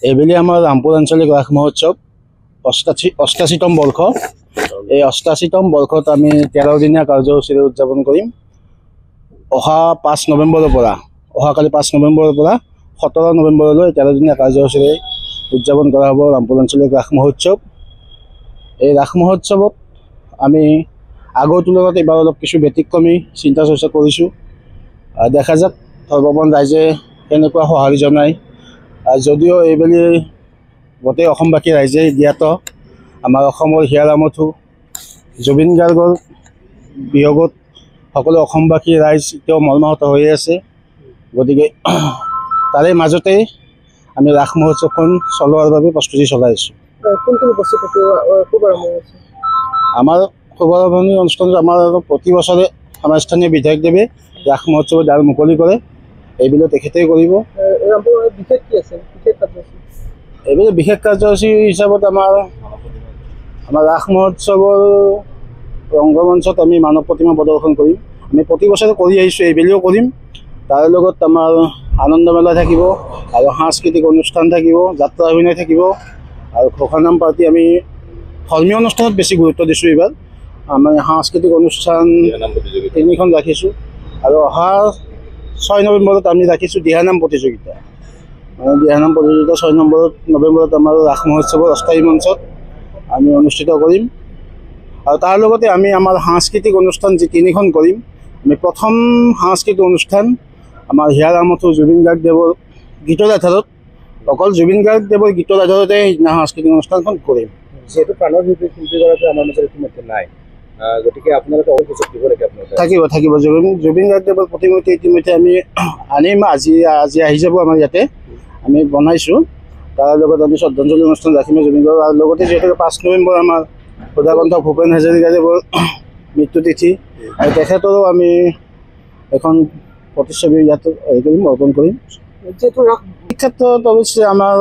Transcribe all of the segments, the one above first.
এইবেলি আমাৰ ৰামপুৰ আঞ্চলিক ৰাস মহোৎসৱ 88তম বৰ্ষ। এই 88তম বৰ্ষত আমি 13 দিনীয়া কাৰ্যসূচীৰে উদযাপন কৰিম। অহাকালি 5 নৱেম্বৰৰ পৰা 17 নৱেম্বৰলৈ 13 দিনীয়া কাৰ্যসূচীৰে উদযাপন কৰা হ'ব ৰামপুৰ আঞ্চলিক ৰাস মহোৎসৱ। এই ৰাস মহোৎসৱত আমি আগৰ তুলনাত এইবাৰ অলপ কিছু ব্যতিক্ৰমী চিন্তা চৰ্চা কৰিছোঁ। দেখা যাক সৰ্বমন ৰাইজে কেনেকুৱা সঁহাৰি জনায়। যদিও এইবেলি গোটেই অসমবাসী ৰাইজে জ্ঞাত, আমাৰ অসমৰ হিয়াৰ আমঠু জুবিন গাৰ্গৰ বিয়োগত সকলো অসমবাসী ৰাইজ এতিয়াও মৰ্মাহত হৈ আছে। গতিকে তাৰে মাজতেই আমি ৰাস মহোৎসৱখন চলোৱাৰ বাবে প্ৰস্তুতি চলাই আছোঁ। আমাৰ শুভাৰম্ভণি অনুষ্ঠানত আমাৰ প্ৰতি বছৰে আমাৰ স্থানীয় বিধায়কদেৱে ৰাস মহোৎসৱৰ দ্বাৰ মুকলি কৰে। এইবিলাক তেখেতেই কৰিব। এইবিলাক বিশেষ কাৰ্যসূচী হিচাপত আমাৰ ৰাস মহোৎসৱৰ ৰংগমঞ্চত আমি মানৱ প্ৰতিমা প্ৰদৰ্শন কৰিম। আমি প্ৰতি বছৰে কৰি আহিছোঁ, এইবেলিও কৰিম। তাৰ লগত আমাৰ আনন্দ মেলা থাকিব আৰু সাংস্কৃতিক অনুষ্ঠান থাকিব, যাত্ৰা অভিনয় থাকিব আৰু ঘোষানাম পাৰ্টি। আমি ধৰ্মীয় অনুষ্ঠানত বেছি গুৰুত্ব দিছোঁ এইবাৰ। আমি সাংস্কৃতিক অনুষ্ঠান 3খন ৰাখিছোঁ আৰু অহা 6 নৱেম্বৰত আমি ৰাখিছোঁ দিহানাম প্ৰতিযোগিতা। দিহানাম প্ৰতিযোগিতা 6 নৱেম্বৰত আমাৰ ৰাস মহোৎসৱৰ অস্থায়ী মঞ্চত আমি অনুষ্ঠিত কৰিম। আৰু তাৰ লগতে আমি আমাৰ সাংস্কৃতিক অনুষ্ঠান যি 3খন কৰিম। আমি প্ৰথম সাংস্কৃতিক অনুষ্ঠান আমাৰ হিয়াৰ আমঠু জুবিন গাৰ্গদেৱৰ গীতৰ আধাৰত, অকল জুবিন গাৰ্গদেৱৰ গীতৰ আধাৰতে সেইদিনা সাংস্কৃতিক অনুষ্ঠানখন কৰিম। যিহেতু প্ৰাণৰ শিল্পীগৰাকী আমাৰ মাজত ইতিমধ্যে নাই, গতিকে আপোনালোকে সুযোগ দিব লাগে। থাকিব জুবিন গাৰ্গদেৱৰ প্ৰতিমূৰ্তি ইতিমধ্যে আমি আনিম। আজি আহি যাব আমাৰ ইয়াতে, আমি বনাইছোঁ। তাৰ লগত আমি শ্ৰদ্ধাঞ্জলি অনুষ্ঠান ৰাখিম জুবিন গাৰ্গ। আৰু লগতে যিহেতু 5 নৱেম্বৰ আমাৰ সুধাকণ্ঠ ভূপেন হাজৰিকাদেৱৰ মৃত্যুতিথি, আৰু তেখেতৰো আমি এখন প্ৰতিচ্ছবি ইয়াত অৰ্পণ কৰিম। যিহেতু এই ক্ষেত্ৰত অৱশ্যে আমাৰ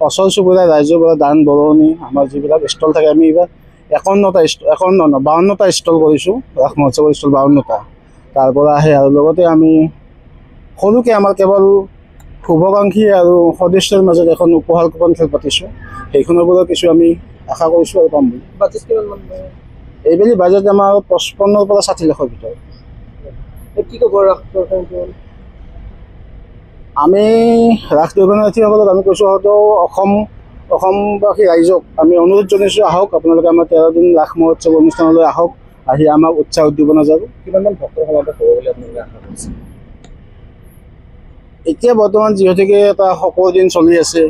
ওচৰ চুবুৰীয়া ৰাইজৰ পৰা দান বৰঙণি, আমাৰ যিবিলাক ষ্টল থাকে, আমি এইবাৰ 52টা ষ্টল কৰিছোঁ। ৰাস মহোৎসৱৰ ষ্টল 52টা তাৰ পৰা আহে। আৰু লগতে আমি সৰুকৈ আমাৰ কেৱল শুভাকাংক্ষী আৰু সদস্যৰ মাজত এখন উপহাৰ কুপন খেল পাতিছোঁ। সেইখনৰ পৰা কিছু আমি আশা কৰিছোঁ আৰু পাম বুলি। বাজেট কিমান মান? এইবেলি বাজেট আমাৰ 55 পৰা 60 লাখৰ ভিতৰত। কি ক'ব ৰাস আমি ৰাস দৰ্শনাৰ্থীসকলক আমি কৈছোঁ, হয়তো অসমবাসী ৰাইজক আমি অনুৰোধ জনাইছোঁ, আহক আপোনালোকে আমাৰ 13 দিন ৰাস মহোৎসৱ অনুষ্ঠানলৈ আহক, আহি আমাক উৎসাহ উদ্দীপনা যাব। কিমানমান ভক্তৰ সমাগম হ'ব বুলি আপোনালোকে আশা কৰিছে? এতিয়া বৰ্তমান যিহেতুকে এটা শকৰ দিন চলি আছে,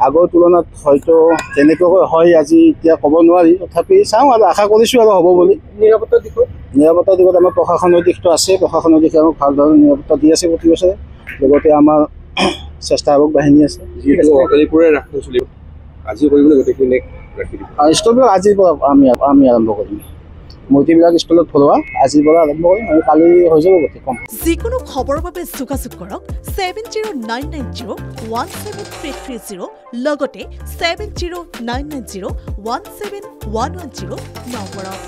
আগৰ তুলনাত হয়তো তেনেকৈ হয় আজি এতিয়া ক'ব নোৱাৰি। তথাপি চাওঁ আৰু আশা কৰিছোঁ আৰু হ'ব বুলি। নিৰাপত্তাৰ দিশত আমাৰ প্ৰশাসনৰ দিশটো আছে। প্ৰশাসনৰ দিশে আমাক ভালদৰে নিৰাপত্তা দি আছে প্ৰতি বছৰে। লগতে আমাৰ স্বেচ্ছাসেৱক বাহিনী আছে। ষ্টলবিলাক আজিৰ পৰা আমি আৰম্ভ কৰিম। মূৰ্তিবিলাক ষ্টলত ভৰোৱা আজিৰ পৰা আৰম্ভ কৰিম আৰু কালি হৈ যাব গোটেই কম। যিকোনো খবৰৰ বাবে যোগাযোগ কৰক 7099017330 লগতে 7099017110 নম্বৰত।